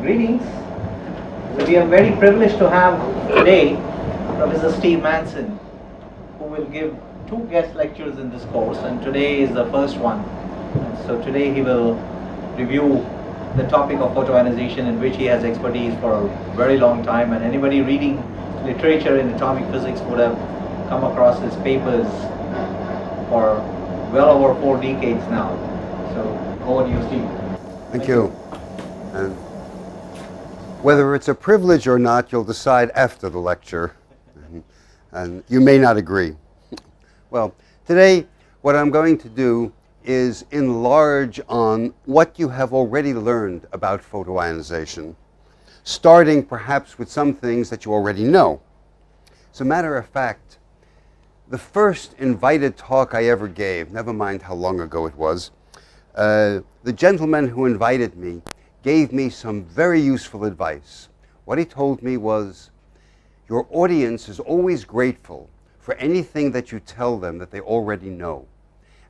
Greetings. So we are very privileged to have today Professor Steve Manson, who will give two guest lectures in this course, and today is the first one. And so today he will review the topic of photoionization, in which he has expertise for a very long time, and anybody reading literature in atomic physics would have come across his papers for well over 4 decades now. So over to you, Steve. Thank you. And whether it's a privilege or not, you'll decide after the lecture. And you may not agree. Well, today what I'm going to do is enlarge on what you have already learned about photoionization, starting perhaps with some things that you already know. As a matter of fact, the first invited talk I ever gave, never mind how long ago it was, the gentleman who invited me gave me some very useful advice. What he told me was, your audience is always grateful for anything that you tell them that they already know.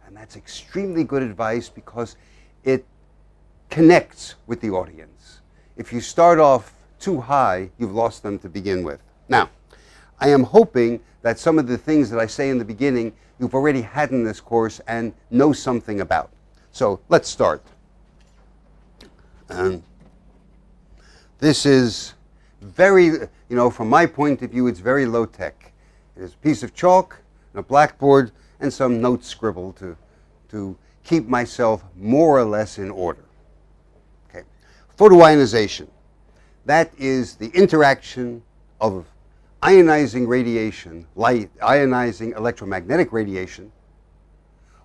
And that's extremely good advice because it connects with the audience. If you start off too high, you've lost them to begin with. Now, I am hoping that some of the things that I say in the beginning you've already had in this course and know something about. So let's start. This is very, from my point of view, it's very low tech. It is a piece of chalk and a blackboard and some notes scribbled to keep myself more or less in order. Okay. Photoionization. That is the interaction of ionizing radiation, light, ionizing electromagnetic radiation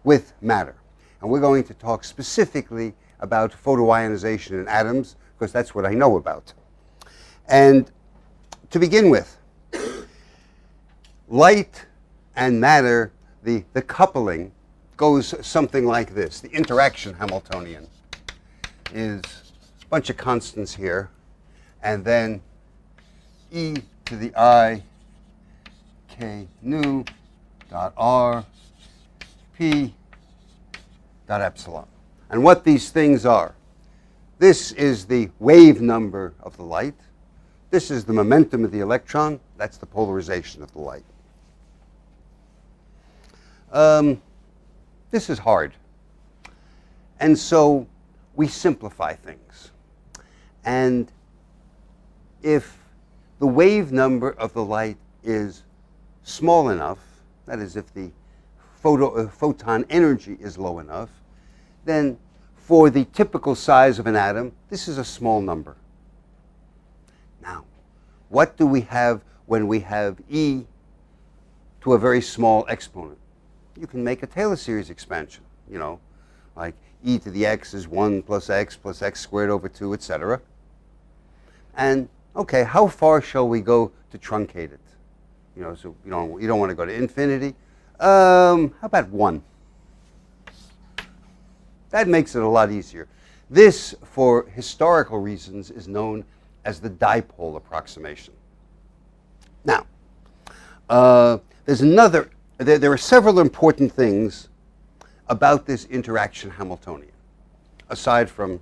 with matter. And we're going to talk specifically about photoionization in atoms, because that's what I know about. And to begin with, light and matter, the coupling goes something like this. The interaction Hamiltonian is a bunch of constants here, and then e to the I k nu dot r p dot epsilon. And what these things are, this is the wave number of the light. This is the momentum of the electron. That's the polarization of the light. This is hard. And so we simplify things. And if the wave number of the light is small enough, that is, if the photon energy is low enough, then for the typical size of an atom, this is a small number. Now, what do we have when we have e to a very small exponent? You can make a Taylor series expansion, like e to the x is 1 plus x squared over 2, etc. And, okay, how far shall we go to truncate it? So you don't want to go to infinity. How about 1? That makes it a lot easier. This, for historical reasons, is known as the dipole approximation. Now, there are several important things about this interaction Hamiltonian, aside from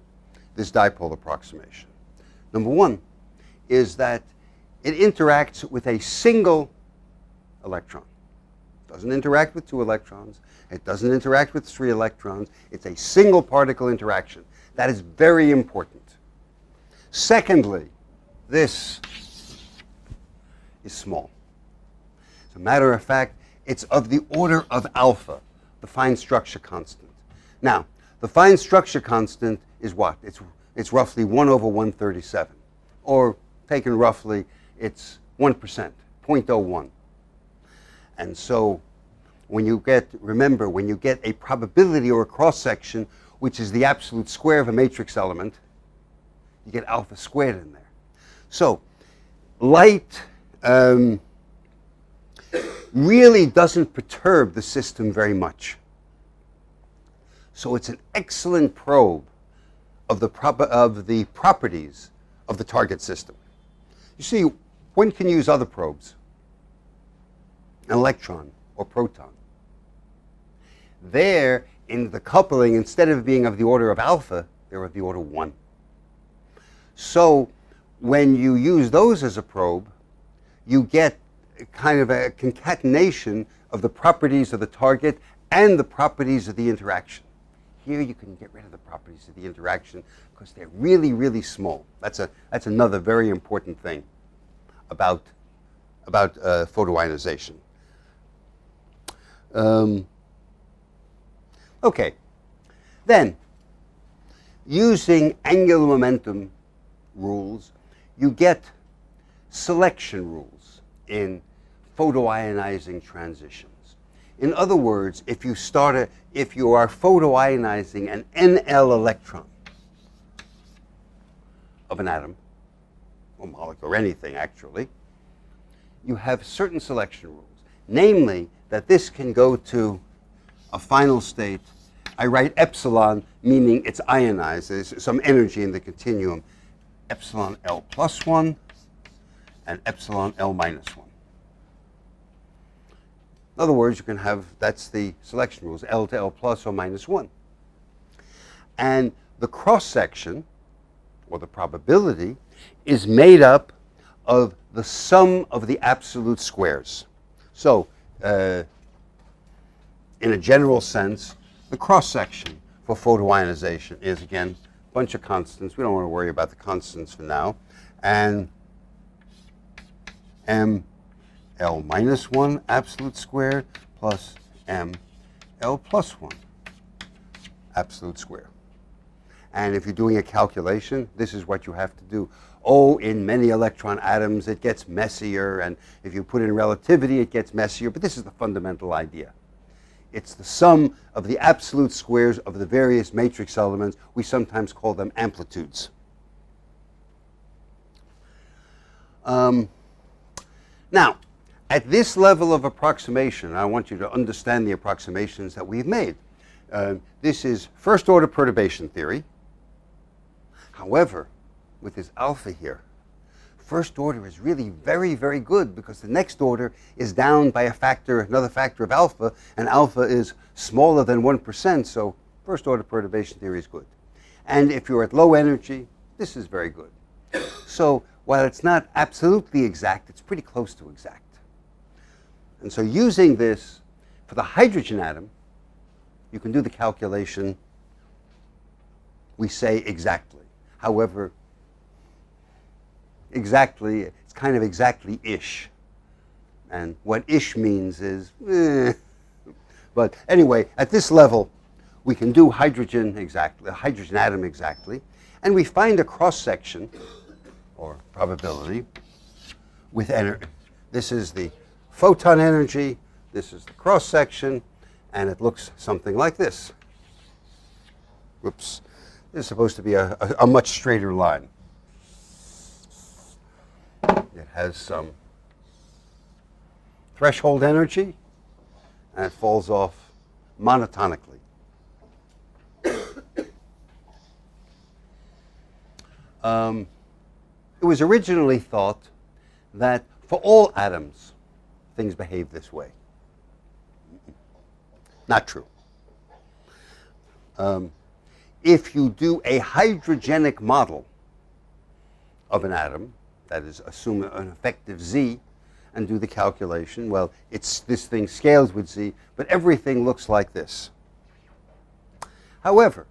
this dipole approximation. Number one is that it interacts with a single electron. It doesn't interact with 2 electrons. It doesn't interact with 3 electrons. It's a single particle interaction. That is very important. Secondly, this is small. As a matter of fact, it's of the order of alpha, the fine structure constant. Now, the fine structure constant is what? It's roughly 1 over 137. Or, taken roughly, it's 1%, 0.01. And so, remember, when you get a probability or a cross-section, which is the absolute square of a matrix element, you get alpha squared in there. So, light really doesn't perturb the system very much. So it's an excellent probe of the properties of the target system. You see, one can use other probes, an electron or proton. There, in the coupling, instead of being of the order of alpha, they're of the order 1. So when you use those as a probe, you get kind of a concatenation of the properties of the target and the properties of the interaction. Here you can get rid of the properties of the interaction because they're really, really small. That's another very important thing about photoionization. Okay, then using angular momentum rules, you get selection rules in photoionizing transitions. In other words, if you are photoionizing an NL electron of an atom, or molecule, or anything actually, you have certain selection rules. Namely, that this can go to a final state. I write epsilon, meaning it's ionized. There's some energy in the continuum. Epsilon L plus 1 and epsilon L minus 1. In other words, you can have, that's the selection rules, L to L plus or minus 1. And the cross-section, or the probability, is made up of the sum of the absolute squares. So, in a general sense, the cross-section for photoionization is, again, a bunch of constants. We don't want to worry about the constants for now. And m L minus 1 absolute square plus m L plus 1 absolute square. And if you're doing a calculation, this is what you have to do. Oh, in many electron atoms, it gets messier, and if you put in relativity, it gets messier, but this is the fundamental idea. It's the sum of the absolute squares of the various matrix elements. We sometimes call them amplitudes. Now, at this level of approximation, I want you to understand the approximations that we've made. This is first-order perturbation theory. However, with this alpha here, first order is really very, very good because the next order is down by another factor of alpha, and alpha is smaller than 1%, so first order perturbation theory is good. And if you're at low energy, this is very good. So while it's not absolutely exact, it's pretty close to exact. And so using this for the hydrogen atom, you can do the calculation, we say exactly. However, exactly, it's kind of exactly-ish. And what ish means is, But anyway, at this level, we can do hydrogen exactly, the hydrogen atom exactly, and we find a cross-section, or probability, with energy. This is the photon energy, this is the cross-section, and it looks something like this. Whoops. This is supposed to be a much straighter line. It has some threshold energy, and it falls off monotonically. It was originally thought that for all atoms, things behave this way. Not true. If you do a hydrogenic model of an atom, that is, assume an effective Z, and do the calculation, well, this thing scales with Z, but everything looks like this. However,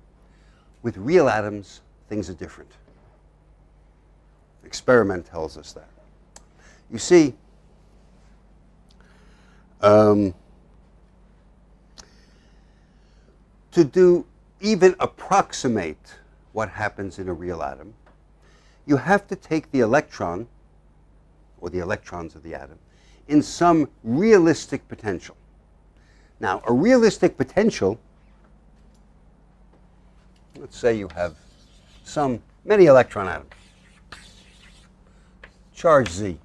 with real atoms, things are different. Experiment tells us that. You see, to even approximate what happens in a real atom, you have to take the electron, or the electrons of the atom, in some realistic potential. Now, a realistic potential, let's say you have many electron atoms, charge Z.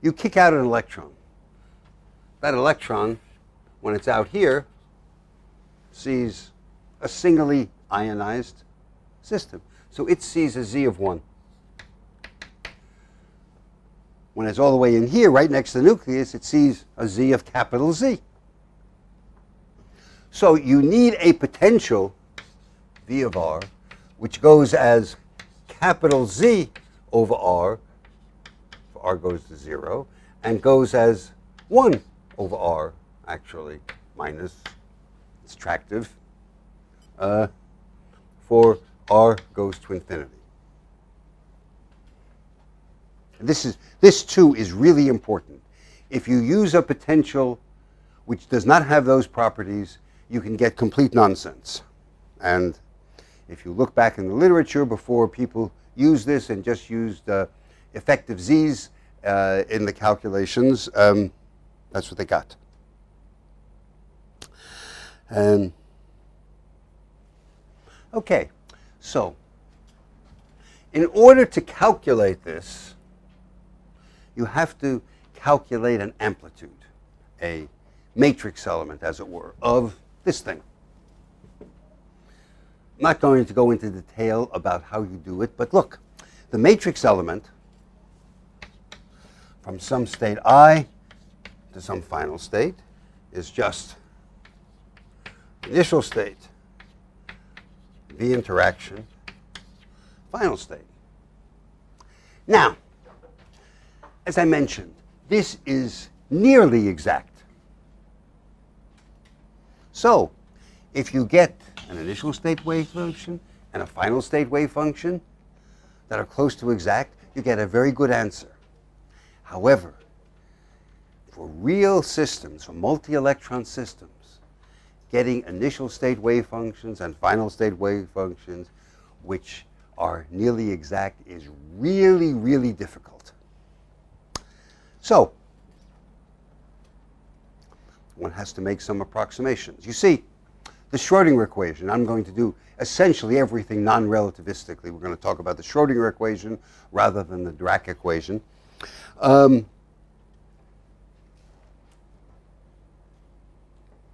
You kick out an electron. That electron, when it's out here, sees a singly ionized system. So it sees a Z of 1. When it's all the way in here, right next to the nucleus, it sees a Z of capital Z. So you need a potential, V of R, which goes as capital Z over R, if R goes to 0, and goes as 1 over R, actually, minus, it's attractive, for R goes to infinity. This too is really important. If you use a potential which does not have those properties, you can get complete nonsense. And if you look back in the literature before people used this and just used effective Z's in the calculations, that's what they got. Okay, so in order to calculate this, you have to calculate an amplitude, a matrix element, as it were, of this thing. I'm not going to go into detail about how you do it, but look, the matrix element from some state I to some final state is just initial state, V interaction, final state. Now, as I mentioned, this is nearly exact. So, if you get an initial state wave function and a final state wave function that are close to exact, you get a very good answer. However, for real systems, for multi-electron systems, getting initial state wave functions and final state wave functions which are nearly exact is really, really difficult. So, one has to make some approximations. You see, the Schrodinger equation, I'm going to do essentially everything non-relativistically. We're going to talk about the Schrodinger equation rather than the Dirac equation. The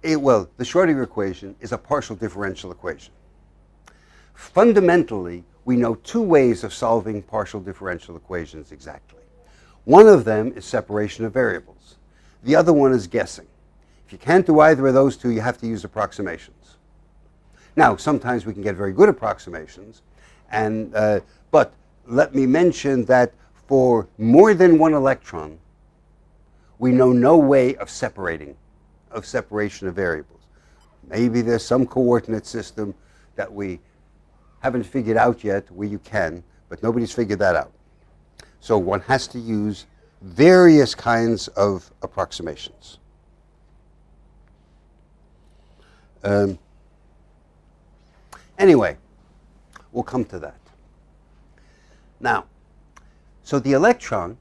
Schrodinger equation is a partial differential equation. Fundamentally, we know two ways of solving partial differential equations exactly. One of them is separation of variables. The other one is guessing. If you can't do either of those two, you have to use approximations. Now, sometimes we can get very good approximations, but let me mention that for more than one electron, we know no way of separation of variables. Maybe there's some coordinate system that we haven't figured out yet where you can, but nobody's figured that out. So one has to use various kinds of approximations. Anyway, we'll come to that. Now, so the electron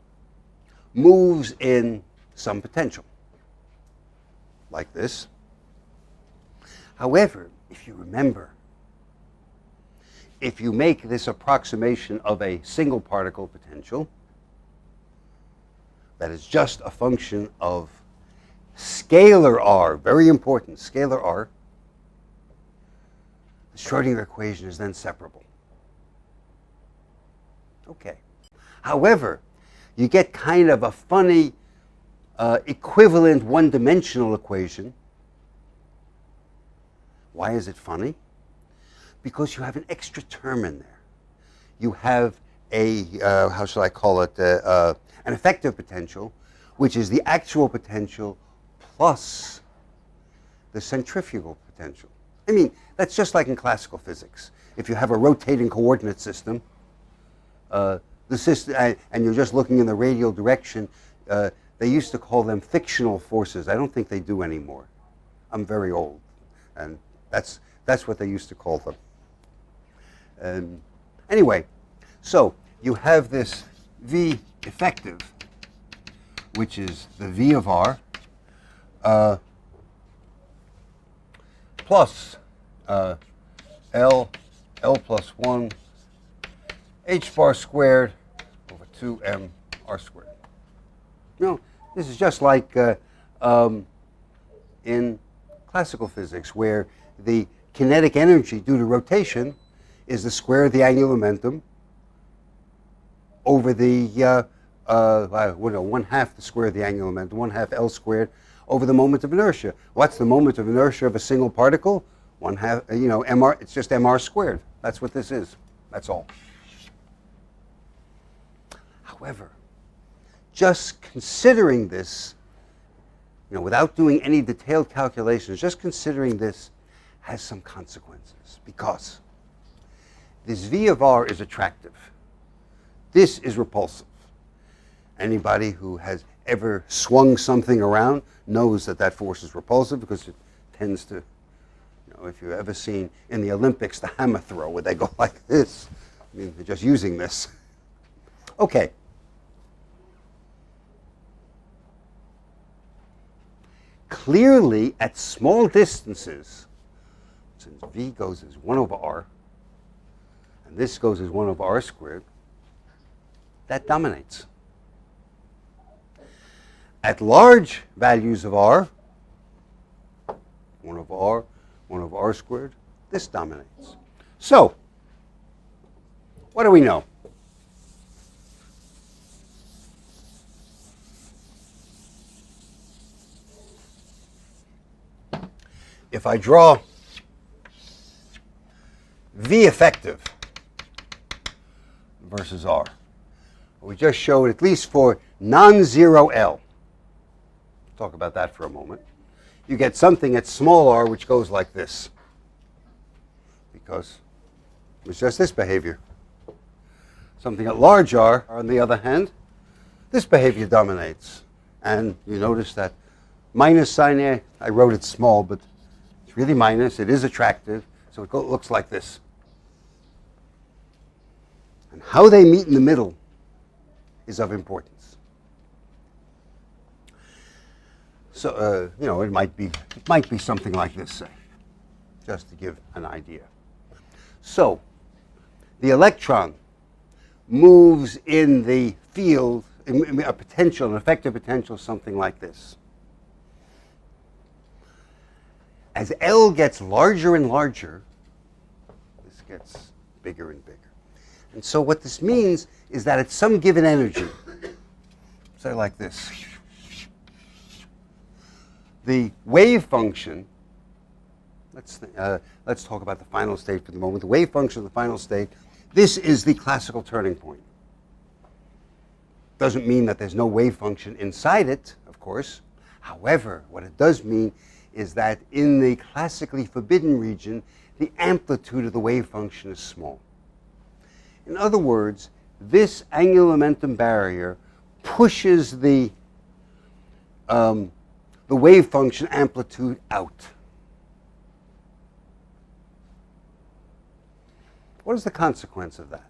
moves in some potential, like this. However, if you remember, if you make this approximation of a single particle potential, that is just a function of scalar r, very important, scalar r, the Schrodinger equation is then separable. Okay. However, you get kind of a funny equivalent one-dimensional equation. Why is it funny? Because you have an extra term in there. You have a, how shall I call it, an effective potential, which is the actual potential plus the centrifugal potential. I mean, that's just like in classical physics. If you have a rotating coordinate system, the system, and you're just looking in the radial direction, they used to call them fictional forces. I don't think they do anymore. I'm very old, and that's what they used to call them. Anyway, so you have this V effective, which is the V of R, plus L plus 1 h bar squared over 2m r squared. You know, this is just like in classical physics, where the kinetic energy due to rotation is the square of the angular momentum over the 1/2 the square of the angular momentum, 1/2 L squared over the moment of inertia. What's the moment of inertia of a single particle? 1/2, mr. It's just mr squared. That's what this is. That's all. However, just considering this, without doing any detailed calculations, just considering this has some consequences, because this V of R is attractive. This is repulsive. Anybody who has ever swung something around knows that that force is repulsive, because it tends to, if you've ever seen in the Olympics the hammer throw where they go like this, I mean, they're just using this. Okay. Clearly, at small distances, since V goes as 1 over R, and this goes as 1 over R squared, that dominates. At large values of R, 1 over R squared, this dominates. So, what do we know? If I draw V effective versus R, we just showed, at least for non-zero L, talk about that for a moment, you get something at small r which goes like this, because it's just this behavior. Something at large r, on the other hand, this behavior dominates. And you notice that minus sign here, I wrote it small, but it's really minus. It is attractive, so it looks like this. And how they meet in the middle is of importance. So, it might be something like this, say, just to give an idea. So, the electron moves in the field, an effective potential, something like this. As L gets larger and larger, this gets bigger and bigger. And so what this means is that at some given energy, say like this, the wave function, let's talk about the final state for the moment. The wave function of the final state, this is the classical turning point. Doesn't mean that there's no wave function inside it, of course. However, what it does mean is that in the classically forbidden region, the amplitude of the wave function is small. In other words, this angular momentum barrier pushes the wave function amplitude out. What is the consequence of that?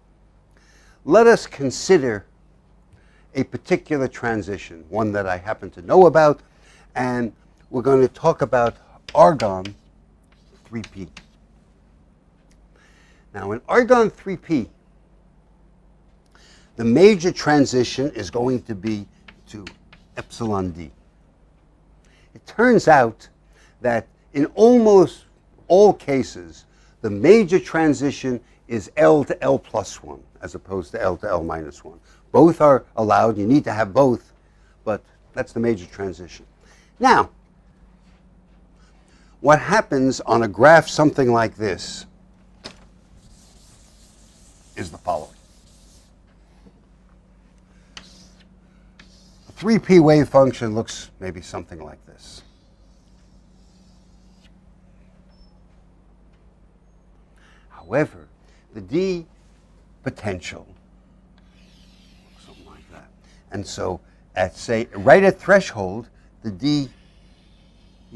Let us consider a particular transition, one that I happen to know about, and we're going to talk about argon 3p. Now, in argon 3p, the major transition is going to be to epsilon d. It turns out that in almost all cases, the major transition is L to L plus 1, as opposed to L to L minus 1. Both are allowed. You need to have both, but that's the major transition. Now, what happens on a graph something like this is the following. A 3p wave function looks maybe something like this. However, the D potential, something like that. And so, right at threshold, the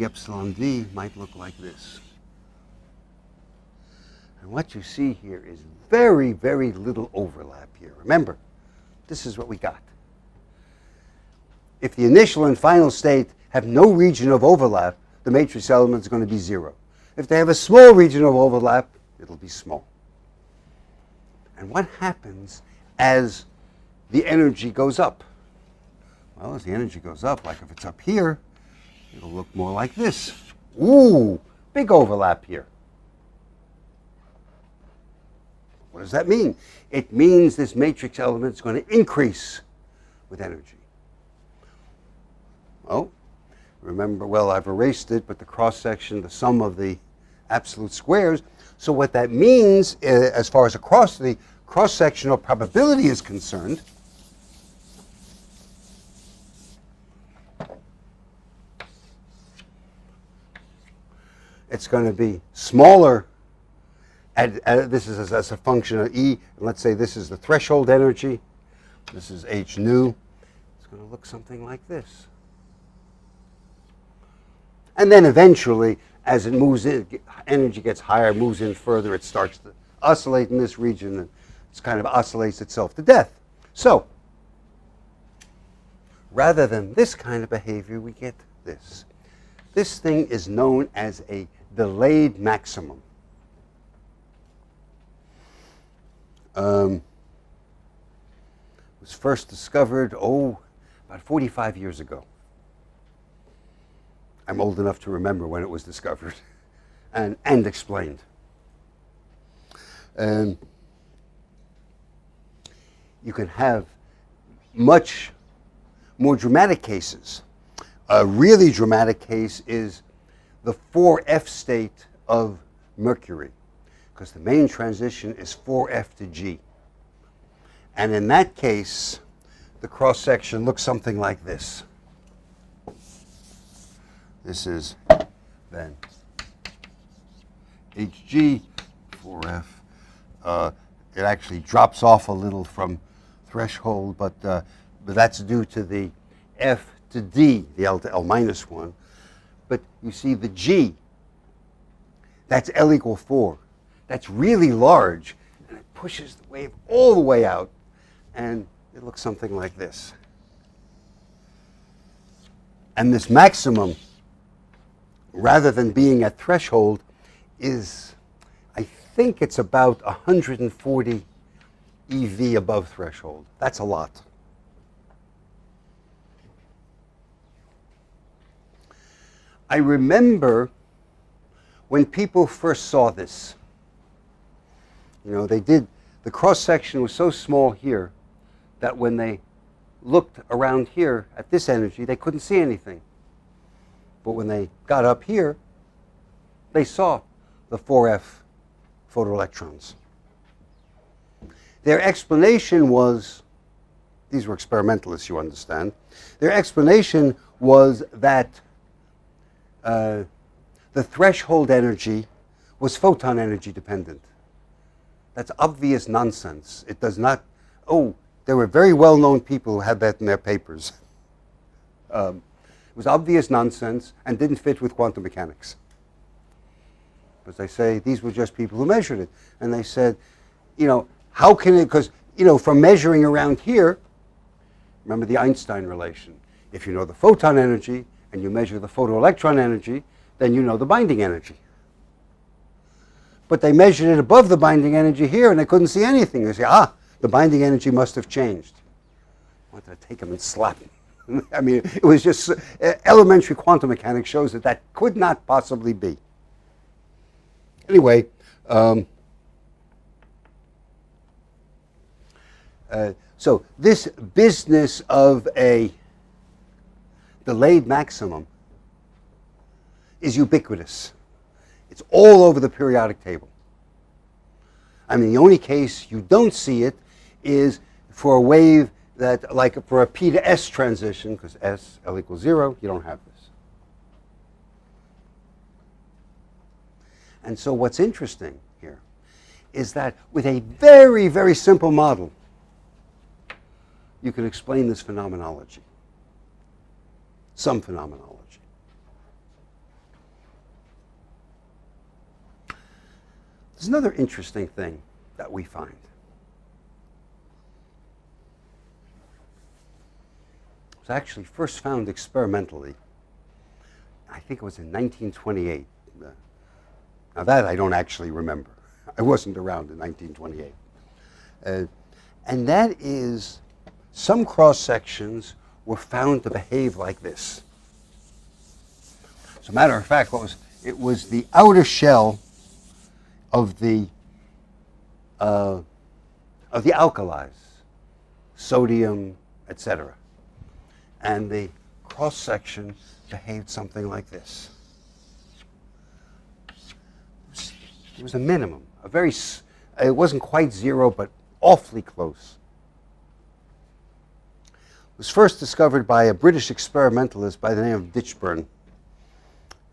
epsilon D might look like this. And what you see here is very, very little overlap here. Remember, this is what we got. If the initial and final state have no region of overlap, the matrix element is going to be 0. If they have a small region of overlap, it'll be small. And what happens as the energy goes up? Well, as the energy goes up, like if it's up here, it'll look more like this. Ooh, big overlap here. What does that mean? It means this matrix element is going to increase with energy. Oh, remember, well, I've erased it, but the cross-section, the sum of the absolute squares. So what that means, as far as the cross-sectional probability is concerned, it's going to be smaller. This is as a function of E. And let's say this is the threshold energy. This is h nu. It's going to look something like this. And then eventually, as it moves in, energy gets higher, moves in further, it starts to oscillate in this region, and it kind of oscillates itself to death. So, rather than this kind of behavior, we get this. This thing is known as a delayed maximum. It was first discovered, about 45 years ago. I'm old enough to remember when it was discovered and explained. You can have much more dramatic cases. A really dramatic case is the 4F state of Mercury, because the main transition is 4F to G. And in that case, the cross-section looks something like this. This is then Hg, 4F. It actually drops off a little from threshold, but that's due to the F to D, the L to L minus 1. But you see the G, that's L equal 4. That's really large, and it pushes the wave all the way out, and it looks something like this. And this maximum, rather than being at threshold, is, I think it's about 140 eV above threshold. That's a lot. I remember when people first saw this. The cross-section was so small here that when they looked around here at this energy, they couldn't see anything. But when they got up here, they saw the 4F photoelectrons. Their explanation was, these were experimentalists, you understand, their explanation was that the threshold energy was photon energy dependent. That's obvious nonsense. It does not, there were very well-known people who had that in their papers. It was obvious nonsense and didn't fit with quantum mechanics. Because they say these were just people who measured it. And they said, how can it, because, from measuring around here, remember the Einstein relation. If you know the photon energy and you measure the photoelectron energy, then you know the binding energy. But they measured it above the binding energy here, and they couldn't see anything. They say, the binding energy must have changed. I wanted to take them and slap them. I mean, it was just elementary quantum mechanics shows that could not possibly be. Anyway, so this business of a delayed maximum is ubiquitous. It's all over the periodic table. I mean, the only case you don't see it is for a wave that, like for a P to S transition, because S, L equals 0, you don't have this. And so what's interesting here is that with a very, very simple model, you can explain this phenomenology, some phenomenology. There's another interesting thing that we find. It was actually first found experimentally. I think it was in 1928. Now that I don't actually remember. I wasn't around in 1928. And that is, some cross sections were found to behave like this. As a matter of fact, it was the outer shell of the alkalis, sodium, etc. And the cross section behaved something like this. It was a minimum, it wasn't quite zero, but awfully close. It was first discovered by a British experimentalist by the name of Ditchburn.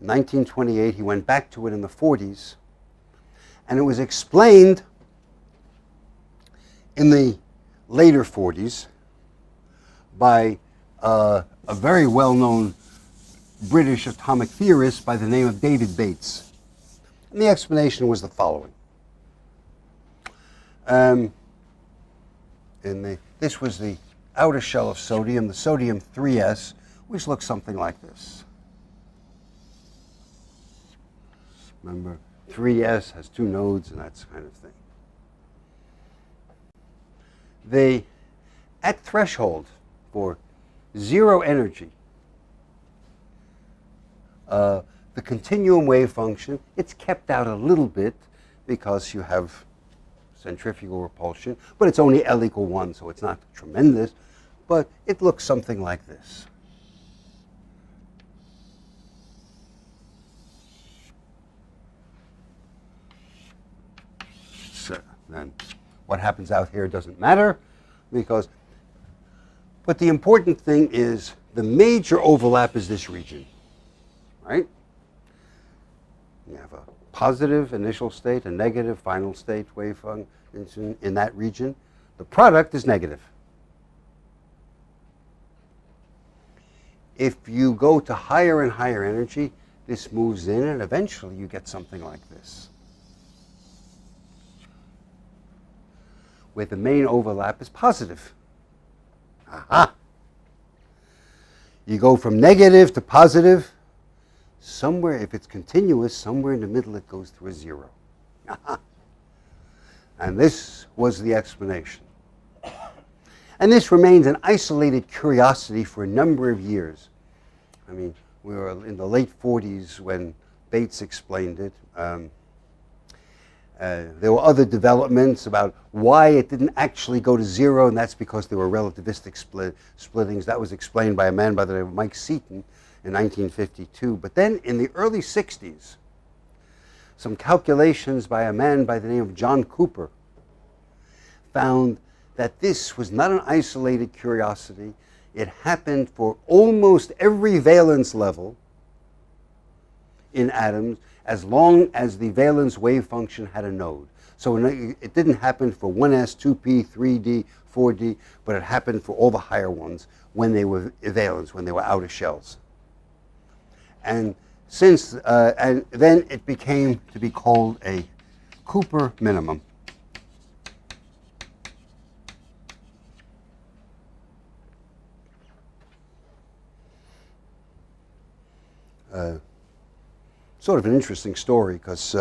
In 1928, he went back to it in the 40s, and it was explained in the later 40s by a very well-known British atomic theorist by the name of David Bates. And the explanation was the following. This was the outer shell of sodium, the sodium 3s, which looks something like this. Remember, 3s has 2 nodes and that kind of thing. At threshold for 0 energy, the continuum wave function, it's kept out a little bit because you have centrifugal repulsion, but it's only L equal 1, so it's not tremendous, but it looks something like this. So then what happens out here doesn't matter, but the important thing is the major overlap is this region, right? You have a positive initial state, a negative final state wave function in that region. The product is negative. If you go to higher and higher energy, this moves in, and eventually you get something like this, where the main overlap is positive. Aha! You go from negative to positive. Somewhere, if it's continuous, somewhere in the middle it goes through a 0. Aha! And this was the explanation. And this remains an isolated curiosity for a number of years. I mean, we were in the late 40s when Bates explained it. There were other developments about why it didn't actually go to 0, and that's because there were relativistic splittings. That was explained by a man by the name of Mike Seaton in 1952. But then in the early 60s, some calculations by a man by the name of John Cooper found that this was not an isolated curiosity. It happened for almost every valence level in atoms as long as the valence wave function had a node. So it didn't happen for 1s, 2p, 3d, 4d, but it happened for all the higher ones when they were valence, when they were outer shells. And then it became to be called a Cooper minimum. Sort of an interesting story, because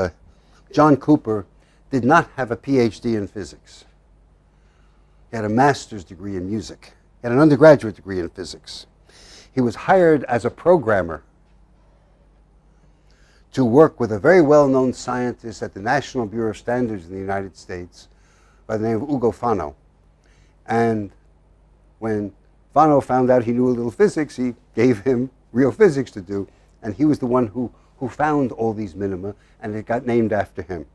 John Cooper did not have a PhD in physics. He had a master's degree in music. He had an undergraduate degree in physics. He was hired as a programmer to work with a very well-known scientist at the National Bureau of Standards in the United States by the name of Ugo Fano. And when Fano found out he knew a little physics, he gave him real physics to do, and he was the one who found all these minima, and it got named after him.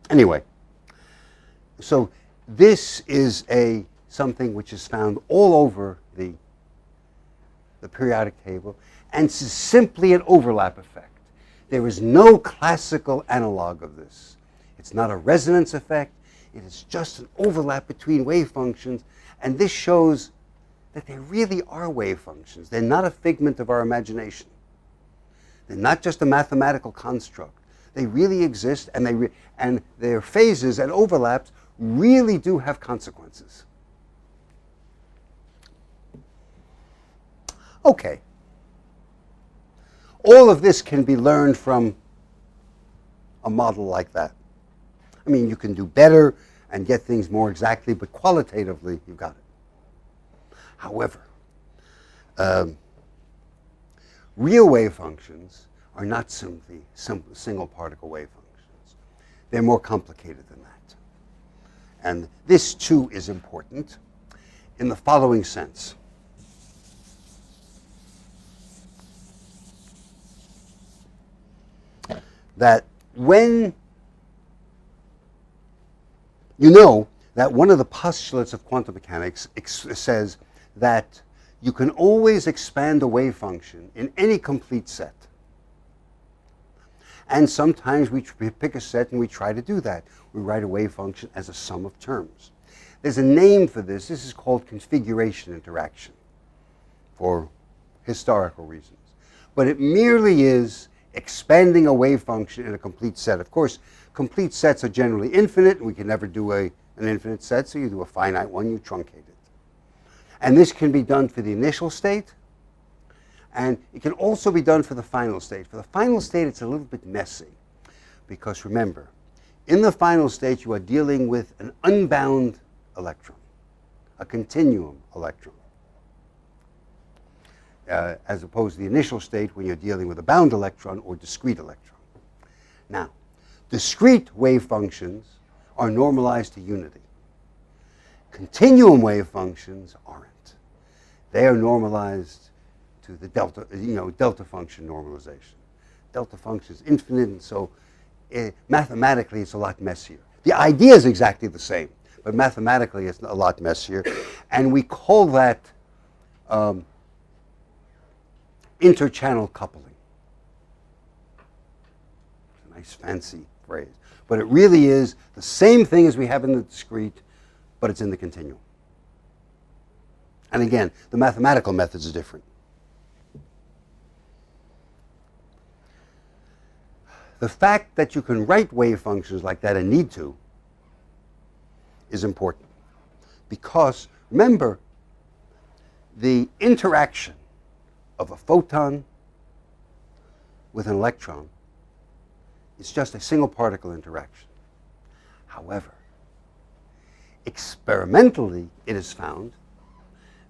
Anyway, so this is something which is found all over the periodic table, and it's simply an overlap effect. There is no classical analog of this. It's not a resonance effect. It is just an overlap between wave functions, and this shows that they really are wave functions. They're not a figment of our imagination. They're not just a mathematical construct. They really exist, and their phases and overlaps really do have consequences. Okay. All of this can be learned from a model like that. I mean, you can do better and get things more exactly, but qualitatively, you've got it. However, real wave functions are not simply single particle wave functions. They're more complicated than that. And this too is important in the following sense. that when you know that one of the postulates of quantum mechanics says that you can always expand a wave function in any complete set. And sometimes we pick a set and we try to do that. We write a wave function as a sum of terms. There's a name for this. This is called configuration interaction for historical reasons. But it merely is expanding a wave function in a complete set. Of course, complete sets are generally infinite, and we can never do an infinite set, so you do a finite one, you truncate it. And this can be done for the initial state, and it can also be done for the final state. For the final state, it's a little bit messy, because remember, in the final state, you are dealing with an unbound electron, a continuum electron, as opposed to the initial state when you're dealing with a bound electron or discrete electron. Now, discrete wave functions are normalized to unity. Continuum wave functions aren't. They are normalized to the delta function normalization. Delta function is infinite, and so mathematically it's a lot messier. The idea is exactly the same, but mathematically it's a lot messier, and we call that interchannel coupling. It's a nice fancy phrase, but it really is the same thing as we have in the discrete, but it's in the continuum. And again, the mathematical methods are different. The fact that you can write wave functions like that and need to is important, because remember, the interaction of a photon with an electron is just a single particle interaction. However, experimentally it is found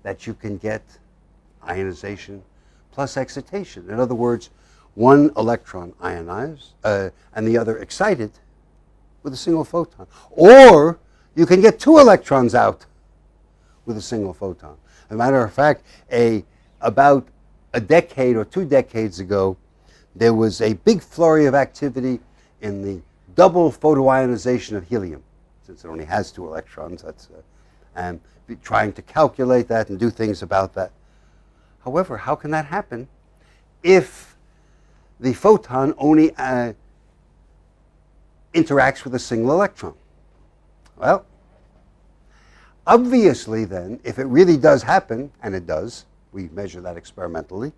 that you can get ionization plus excitation. In other words, one electron ionized and the other excited with a single photon. Or you can get two electrons out with a single photon. As a matter of fact, about a decade or 2 decades ago, there was a big flurry of activity in the double photoionization of helium, since it only has 2 electrons. And trying to calculate that and do things about that. However, how can that happen if the photon only interacts with a single electron? Well, obviously then, if it really does happen, and it does, we measure that experimentally.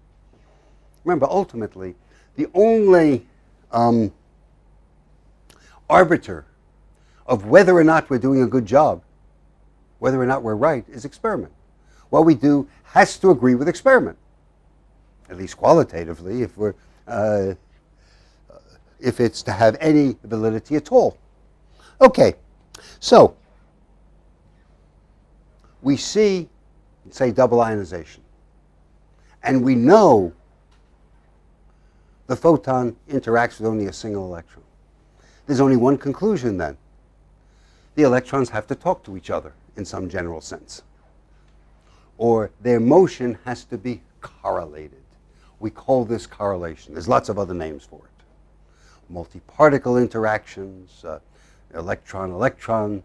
Remember, ultimately, the only arbiter of whether or not we're doing a good job, whether or not we're right, is experiment. What we do has to agree with experiment, at least qualitatively, if it's to have any validity at all. Okay, so we see, say, double ionization, and we know the photon interacts with only a single electron. There's only one conclusion then. The electrons have to talk to each other in some general sense, or their motion has to be correlated. We call this correlation. There's lots of other names for it. Multi-particle interactions, electron-electron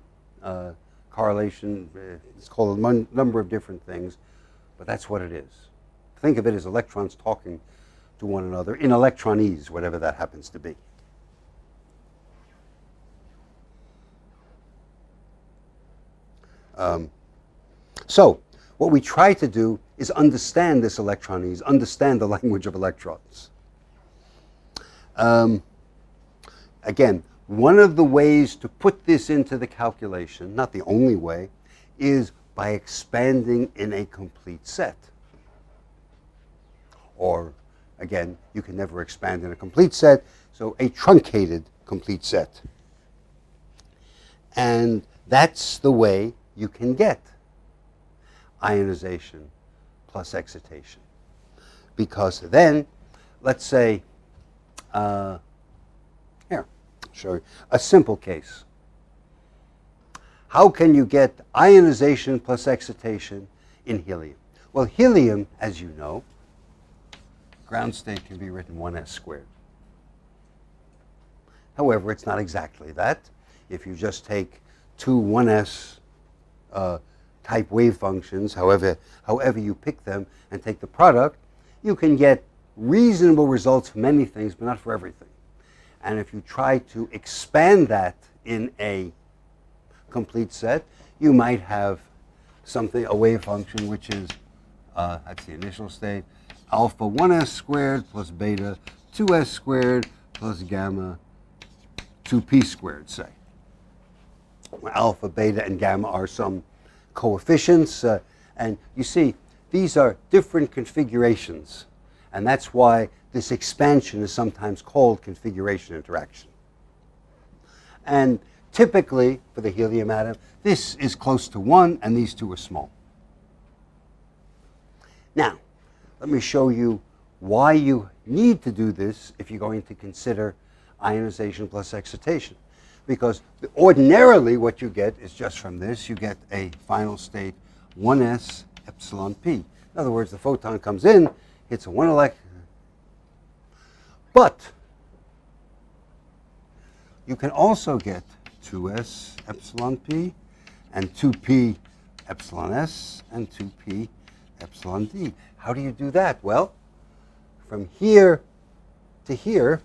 correlation. It's called a number of different things, but that's what it is. Think of it as electrons talking to one another in electronese, whatever that happens to be. So what we try to do is understand this electronese, understand the language of electrons. Again, one of the ways to put this into the calculation, not the only way, is by expanding in a complete set. Or, again, you can never expand in a complete set, so a truncated complete set. And that's the way you can get ionization plus excitation. Because then, let's say, here, I'll show you a simple case. How can you get ionization plus excitation in helium? Well, helium, as you know, ground state can be written 1s squared. However, it's not exactly that. If you just take two 1s type wave functions, however you pick them, and take the product, you can get reasonable results for many things, but not for everything. And if you try to expand that in a complete set, you might have something, a wave function, which is, that's the initial state, alpha 1s squared plus beta 2s squared plus gamma 2p squared, say. Where alpha, beta, and gamma are some coefficients. And you see, these are different configurations. And that's why this expansion is sometimes called configuration interaction. And typically, for the helium atom, this is close to 1, and these two are small. Now, let me show you why you need to do this if you're going to consider ionization plus excitation. Because ordinarily what you get is just from this, you get a final state 1s epsilon p. In other words, the photon comes in, hits a 1 electron. But you can also get 2s epsilon p and 2p epsilon s and 2p epsilon d. How do you do that? Well, from here to here,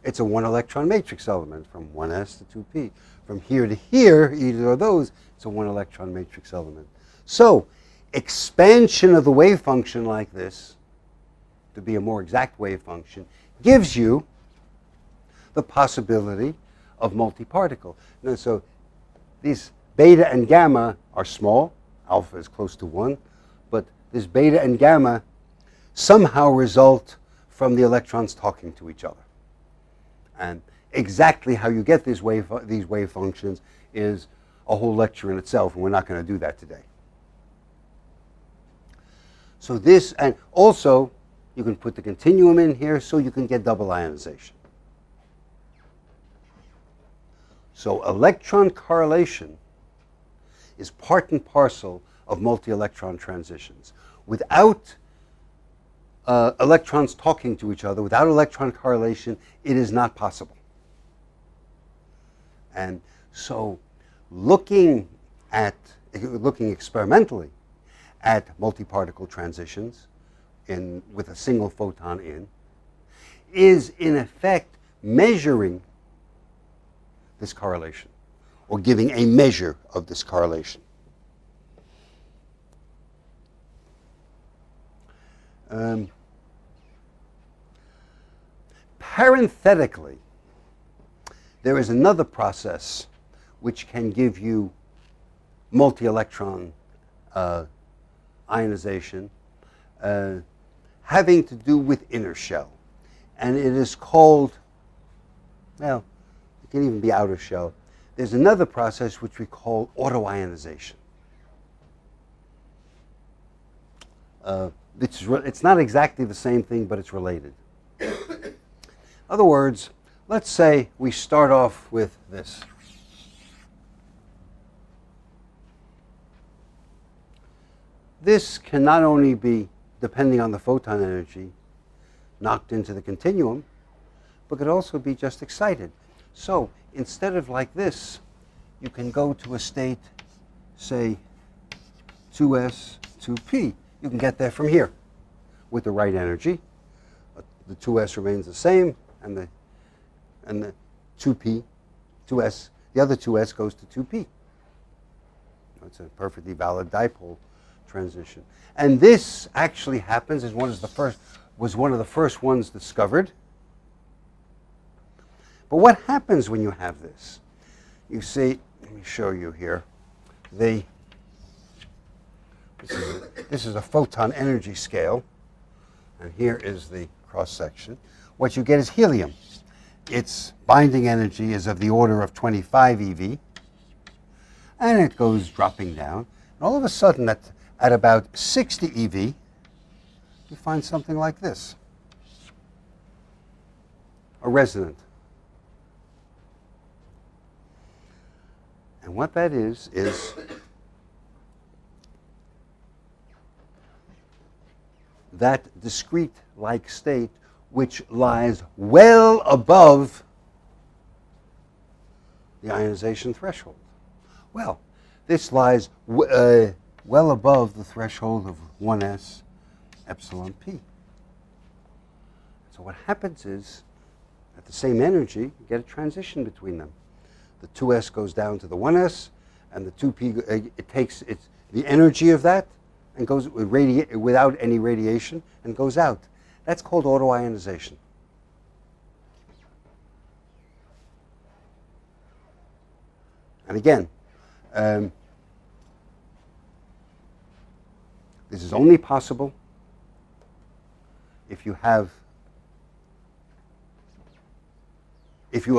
it's a 1 electron matrix element from 1s to 2p. From here to here, either of those, it's a 1 electron matrix element. So expansion of the wave function like this to be a more exact wave function gives you the possibility of multi-particle. Now, so these beta and gamma are small. Alpha is close to 1. But this beta and gamma somehow result from the electrons talking to each other. And exactly how you get these wave functions is a whole lecture in itself, and we're not going to do that today. So this, and also you can put the continuum in here so you can get double ionization. So electron correlation is part and parcel of multi-electron transitions. Without electrons talking to each other, without electron correlation, it is not possible. And so looking experimentally at multi-particle transitions with a single photon in is in effect measuring this correlation, or giving a measure of this correlation. Parenthetically, there is another process which can give you multi-electron ionization having to do with inner shell. And it is called, well, it can even be outer shell. There's another process which we call autoionization. It's not exactly the same thing, but it's related. In other words, let's say we start off with this. This can not only be, depending on the photon energy, knocked into the continuum, but could also be just excited. So instead of like this, you can go to a state, say, 2s, 2p. You can get there from here with the right energy. The 2s remains the same, and the 2p, 2s, the other 2s goes to 2p. It's a perfectly valid dipole transition. And this actually happens as was one of the first ones discovered. But what happens when you have this? You see, let me show you here. This is a photon energy scale, and here is the cross section. What you get is helium. Its binding energy is of the order of 25 eV, and it goes dropping down. And all of a sudden, at about 60 eV, you find something like this, a resonant. And what that is that discrete-like state which lies well above the ionization threshold. Well, this lies well above the threshold of 1s epsilon p. So what happens is, at the same energy, you get a transition between them. The 2s goes down to the 1s, and the 2p, it takes the energy of that and goes without any radiation and goes out. That's called autoionization. And again, this is only possible if you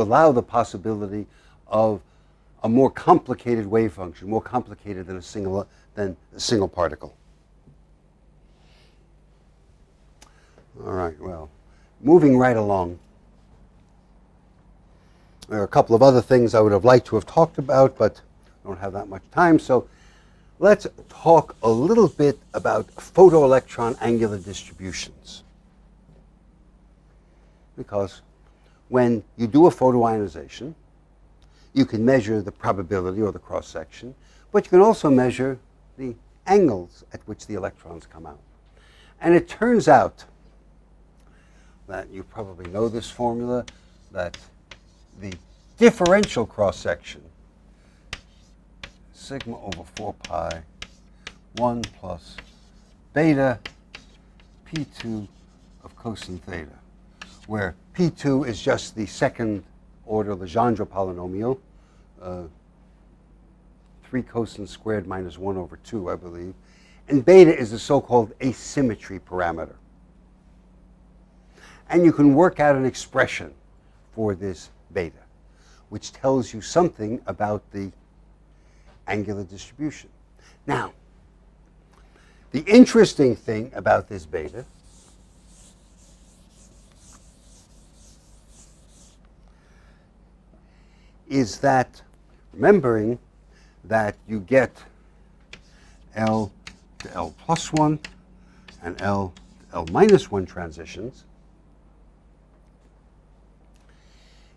allow the possibility of a more complicated wave function, more complicated than a single particle. All right, well, moving right along. There are a couple of other things I would have liked to have talked about, but I don't have that much time. So let's talk a little bit about photoelectron angular distributions. Because when you do a photoionization, you can measure the probability or the cross-section, but you can also measure the angles at which the electrons come out. And it turns out that you probably know this formula, that the differential cross-section, sigma over 4 pi, 1 plus beta p2 of cosine theta, where p2 is just the second order Legendre polynomial, 3 cosine squared minus 1 over 2, I believe, and beta is the so-called asymmetry parameter. And you can work out an expression for this beta, which tells you something about the angular distribution. Now, the interesting thing about this beta is that, remembering that you get L to L plus 1 and L to L minus 1 transitions,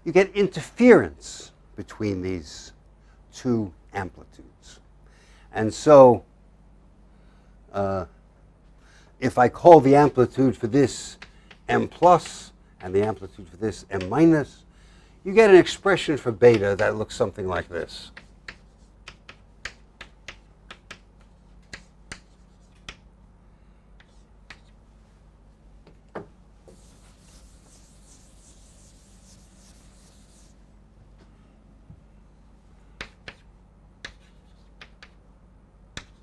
you get interference between these two amplitudes. And so if I call the amplitude for this m plus and the amplitude for this m minus, you get an expression for beta that looks something like this.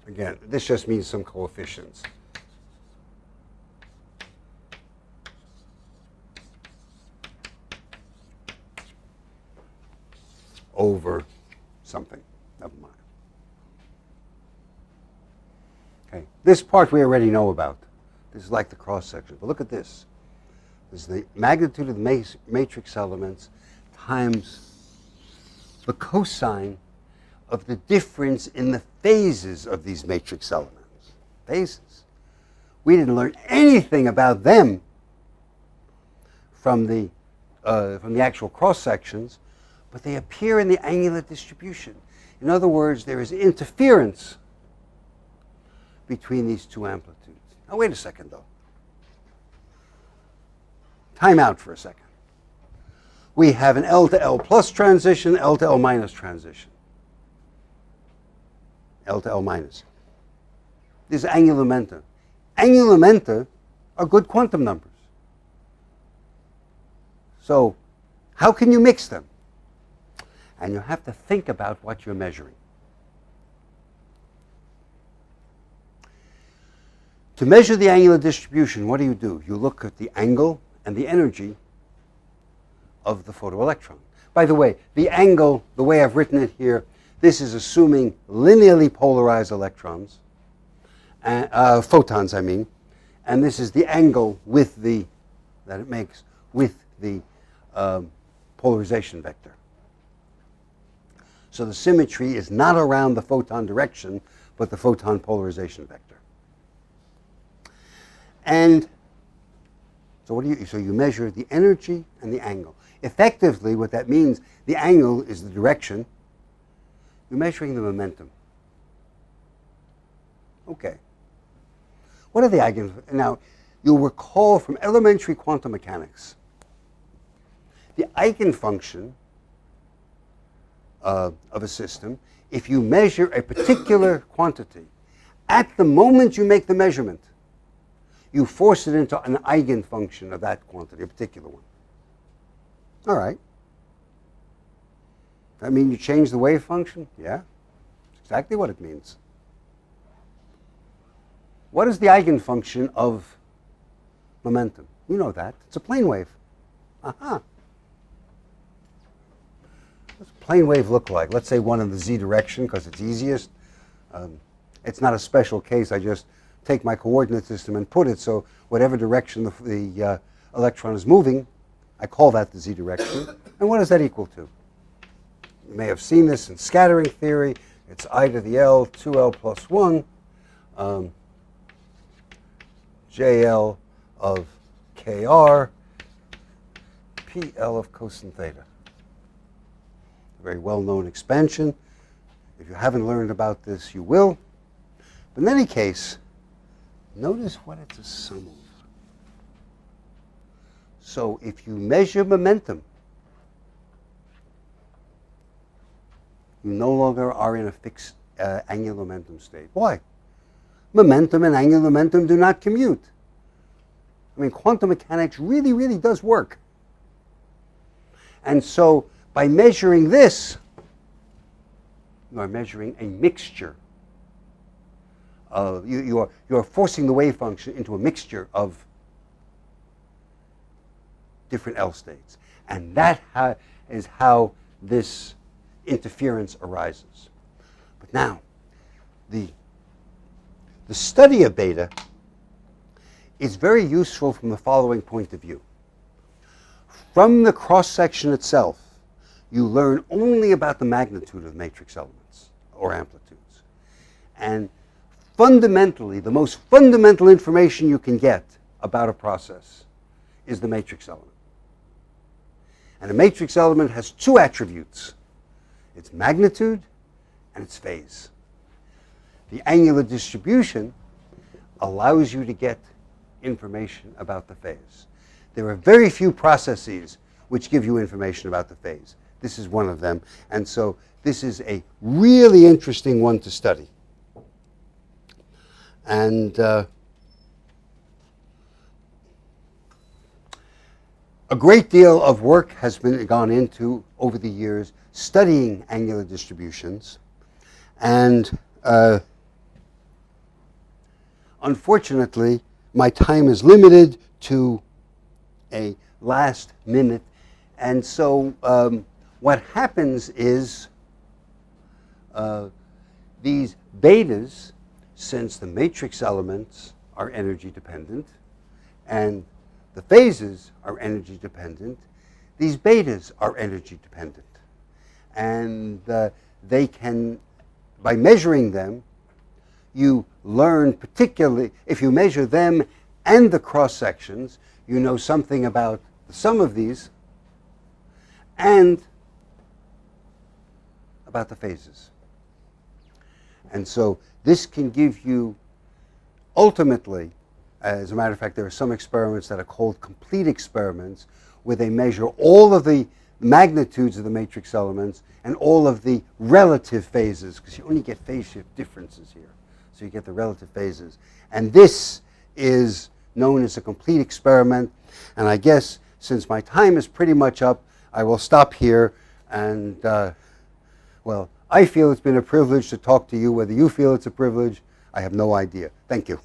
Again, this just means some coefficients. Over something. Never mind. Okay, this part we already know about. This is like the cross-section. But look at this. This is the magnitude of the matrix elements times the cosine of the difference in the phases of these matrix elements. Phases. We didn't learn anything about them from the actual cross-sections, but they appear in the angular distribution. In other words, there is interference between these two amplitudes. Now, wait a second, though. Time out for a second. We have an L to L plus transition, L to L minus transition. L to L minus. This is angular momenta. Angular momenta are good quantum numbers. So how can you mix them? And you have to think about what you're measuring. To measure the angular distribution, what do? You look at the angle and the energy of the photoelectron. By the way, the angle, the way I've written it here, this is assuming linearly polarized electrons, photons, I mean, and this is the angle that it makes with the polarization vector. So the symmetry is not around the photon direction, but the photon polarization vector. And So so you measure the energy and the angle. Effectively, what that means, the angle is the direction. You're measuring the momentum. Okay. What are the eigenfunctions? Now, you'll recall from elementary quantum mechanics, the eigenfunction of a system, if you measure a particular quantity, at the moment you make the measurement, you force it into an eigenfunction of that quantity, a particular one. All right. That mean you change the wave function? Yeah. That's exactly what it means. What is the eigenfunction of momentum? You know that. It's a plane wave. Aha. What does a plane wave look like? Let's say one in the z direction because it's easiest. It's not a special case. I just take my coordinate system and put it so whatever direction the electron is moving, I call that the z direction. And what does that equal to? You may have seen this in scattering theory. It's I to the L, 2L plus 1, JL of KR, PL of cosine theta. A very well-known expansion. If you haven't learned about this, you will. But in any case, notice what it's a sum of. So if you measure momentum, you no longer are in a fixed angular momentum state. Why? Momentum and angular momentum do not commute. I mean, quantum mechanics really, really does work. And so by measuring this, you are measuring a mixture. You are forcing the wave function into a mixture of different L states. And that is how this interference arises. But now, the study of beta is very useful from the following point of view. From the cross-section itself, you learn only about the magnitude of matrix elements or amplitudes. And fundamentally, the most fundamental information you can get about a process is the matrix element. And a matrix element has two attributes: its magnitude and its phase. The angular distribution allows you to get information about the phase. There are very few processes which give you information about the phase. This is one of them, and so this is a really interesting one to study. And a great deal of work has been gone into over the years studying angular distributions, and unfortunately my time is limited to a last minute, and so what happens is these betas, since the matrix elements are energy dependent and the phases are energy dependent, these betas are energy dependent. And they can, by measuring them, you learn, particularly if you measure them and the cross sections, you know something about the sum of these and about the phases. And so this can give you, ultimately, as a matter of fact, there are some experiments that are called complete experiments, where they measure all of the magnitudes of the matrix elements and all of the relative phases, because you only get phase shift differences here. So you get the relative phases. And this is known as a complete experiment. And I guess since my time is pretty much up, I will stop here. And, well, I feel it's been a privilege to talk to you. Whether you feel it's a privilege, I have no idea. Thank you.